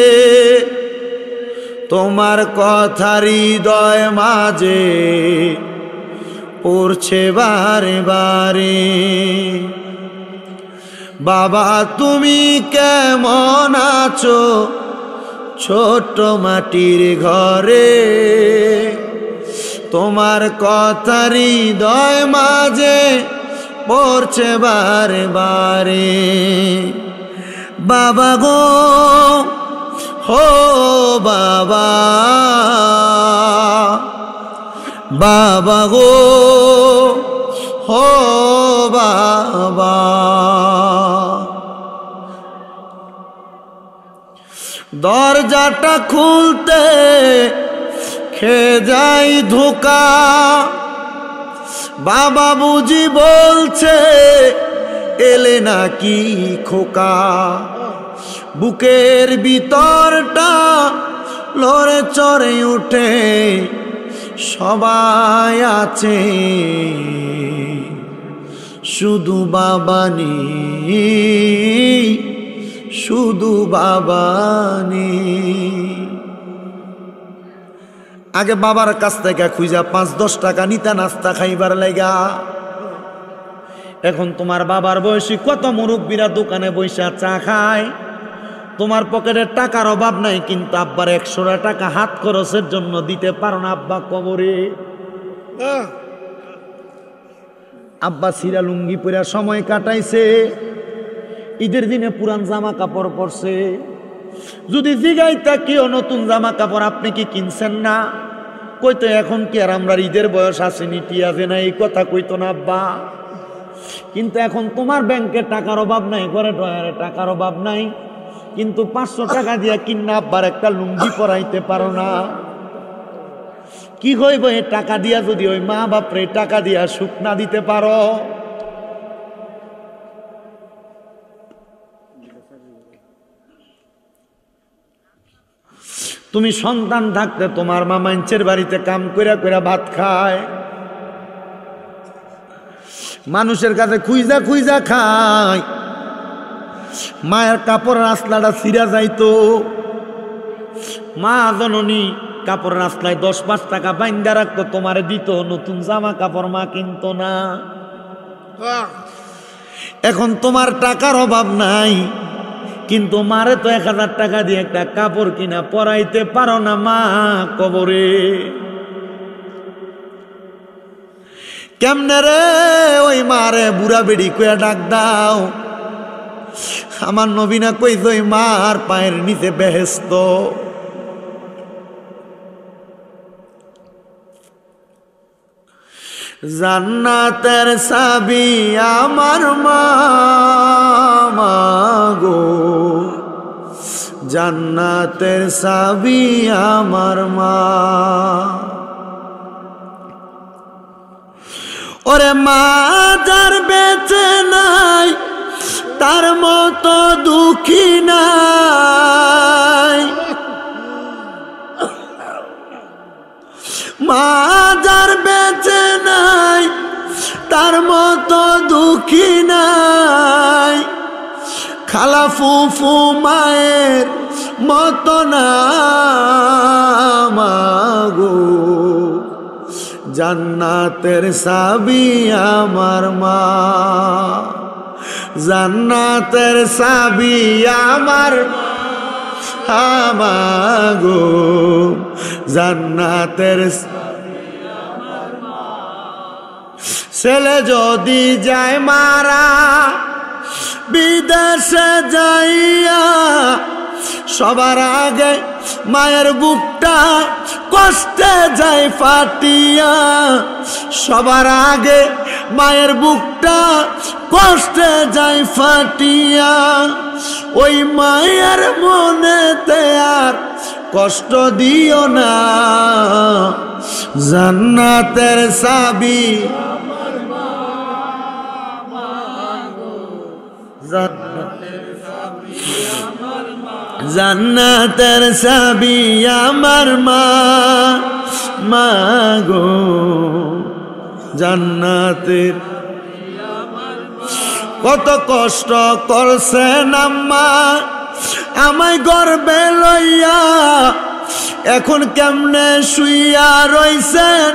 তোমার কথা হৃদয় মাঝে পড়ছে বারে বারে, বাবা তুমি কেমন আছো ছোট মাটির ঘরে, তোমার কথা হৃদয় মাঝে পড়ছে বারে বারে। বাবা গো হো বাবা, বাবা গো হো বাবা, দরজাটা খুলতে খেয়ে যাই ধোকা, বাবা বুঝি বলছে এলে নাকি খোকা, বুকের ভিতরটা লড়ে চড়ে উঠে সবাই আছে শুধু বাবা নেই, শুধু বাবা নেই। আগে বাবার কাছ থেকে খুঁজা 5-10 টাকা নিতা নাস্তা খাইবার লাগা, এখন তোমার বাবার বয়সী কত মুরব্বীরা দোকানে বৈশা চা খায়, তোমার পকেটে টাকার অভাব নাই কিন্তু আব্বার 100 টাকা হাত খরচের জন্য দিতে পারো না। আব্বা কবরে, আব্বা সিরা লুঙ্গি পরে সময় কাটাইছে, ঈদের দিনে পুরান জামা কাপড় পরছে, যদি জিগাইতা কেউ নতুন জামা কাপড় আপনি কি কিনছেন না, কইতো এখন কি আর আমরা ঈদের বয়স আসেনি টিয়াছে না, এই কথা কইতো না আব্বা। কিন্তু এখন তোমার ব্যাংকে টাকার অভাব নাই, ঘরে ডয়ারে টাকার অভাব নাই, কিন্তু 500 টাকা দিয়া কিনা আব্বার একটা লুঙ্গি পরাইতে পারো না। কি হইব এই টাকা দিয়া যদি ওই মা বাপরে টাকা দিয়া সুখ না দিতে পারো? তুমি সন্তান থাকতে তোমার মা মানুষের বাড়িতে কাম কইরা কইরা ভাত খায়, মানুষের কাছে খুইজা খুইজা খায়, মায়ের কাপড়ের আসলাটা ছিঁড়া যাইতো, মা জননী কাপড়ের আসলায় 10-5 টাকা বাইন্দা রাখতো, তোমারে দিত, নতুন জামা কাপড় মা কিনতো না। এখন তোমার টাকার অভাব নাই কিন্তু মারে তো 1000 টাকা দিয়ে একটা কাপড় কিনা পরাইতে পারো না মা কবরে। কেমনে রে ওই মারে বুড়া বেড়ি কইয়া ডাক দাও? আমার নবী না কইছে ওই মার পায়ের নিচে বেহেশত। জান্নাতের চাবি আমার মা গো, জান্নাতের চাবি আমার মা। ওরে মা যার বেঁচে নাই তার মতো দুঃখী নাই, মা যার বেঁচে নাই তার মতো দুঃখী নাই, খালা ফুফু মায়ের মতো না মাগো, জান্নাতের চাবি আমার মা, জান্নাতের চাবি আমার মাগো, জান্নাতের। ছেলে যদি যায় মারা বিদেশে যাইয়া, সবার আগে মায়ের বুকটা কষ্টে যায় ফাটিয়া, সবার আগে মায়ের বুকটা কষ্টে যায় ফাটিয়া। ওই মায়ের মনেতে আর কষ্ট দিও না, জান্নাতের চাবি জান্নাতের চাবি আমার মা গো, জান্নাতের। কত কষ্ট করছেন আম্মা আমায় গর্বে লইয়া, এখন কেমনে শুইয়া রইছেন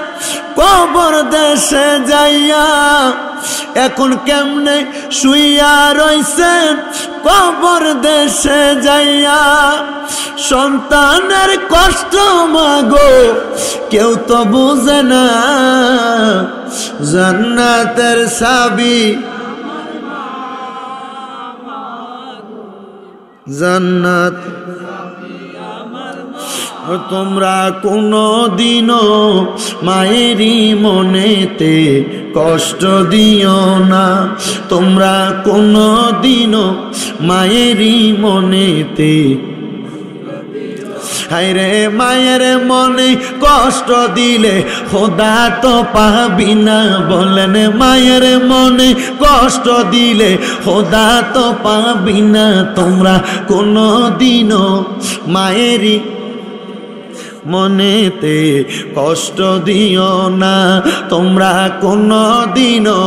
কবর দেশে যাইয়া, এখন কেমনে শুইয়া রইছেন কবর দেশে যাইয়া। সন্তানের কষ্ট মাগো কেউ তো বুঝে না, জান্নাতের চাবি জান্নাত। তোমরা কোনো দিনও মায়েরই মনেতে কষ্ট দিও না, তোমরা কোনো দিনও মায়েরই মনেতে। হায়রে মায়ের মনে কষ্ট দিলে খোদা তো পাবি না, বলেন মায়ের মনে কষ্ট দিলে খোদা তো পাবি না। তোমরা কোনো দিনও মায়েরই মনেতে কষ্ট দিও না, তোমরা কোনো দিনও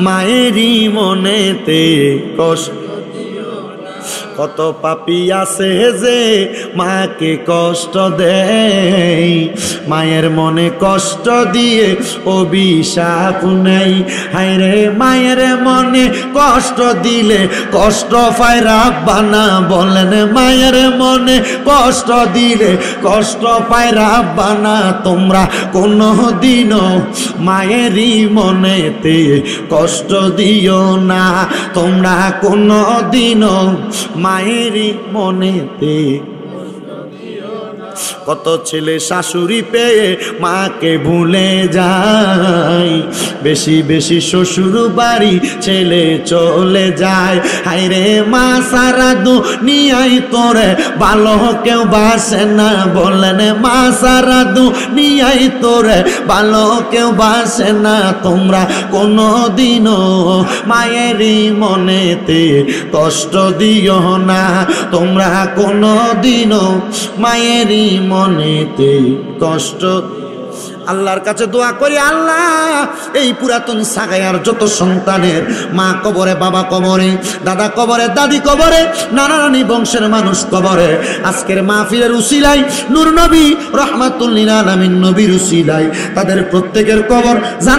মায়েরই মনেতে কষ্ট। কত পাপী আছে যে মাকে কষ্ট দেয়, মায়ের মনে কষ্ট দিয়ে অভিশাপ নেই। হায়রে মায়ের মনে কষ্ট দিলে কষ্ট পায় রাব্বানা, বলেন মায়ের মনে কষ্ট দিলে কষ্ট পায় রাব্বানা। তোমরা কোনো দিনও মায়েরই মনেতে কষ্ট দিও না, তোমরা কোনো দিনও মায়েরই মনেতে। কত ছেলে শাশুড়ি পেয়ে মাকে ভুলে যায়, বেশি বেশি শ্বশুর বাড়ি ছেলে চলে যায়। হায়রে মা সারা দুনিয়াই তোরে ভালো কেউ বাসে না, বলেন মা সারা দুনিয়াই তোরে ভালো কেউ বাসে না। তোমরা কোনো দিনও মায়েরই মনেতে কষ্ট দিও না, তোমরা কোনো দিনও মায়েরই মনেতে কষ্ট। আল্লাহর কাছে দোয়া করি, আল্লাহ এই পুরাতন সাগায়ার যত সন্তানের মা কবরে, বাবা কবরে, দাদা কবরে, দাদি কবরে, নানা নানি বংশের মানুষ কবরে, আজকের মাহফিলের উসিলায় নূর নবী রহমাতুল লিল আলামিন নবীর উসিলায় তাদের প্রত্যেকের কবর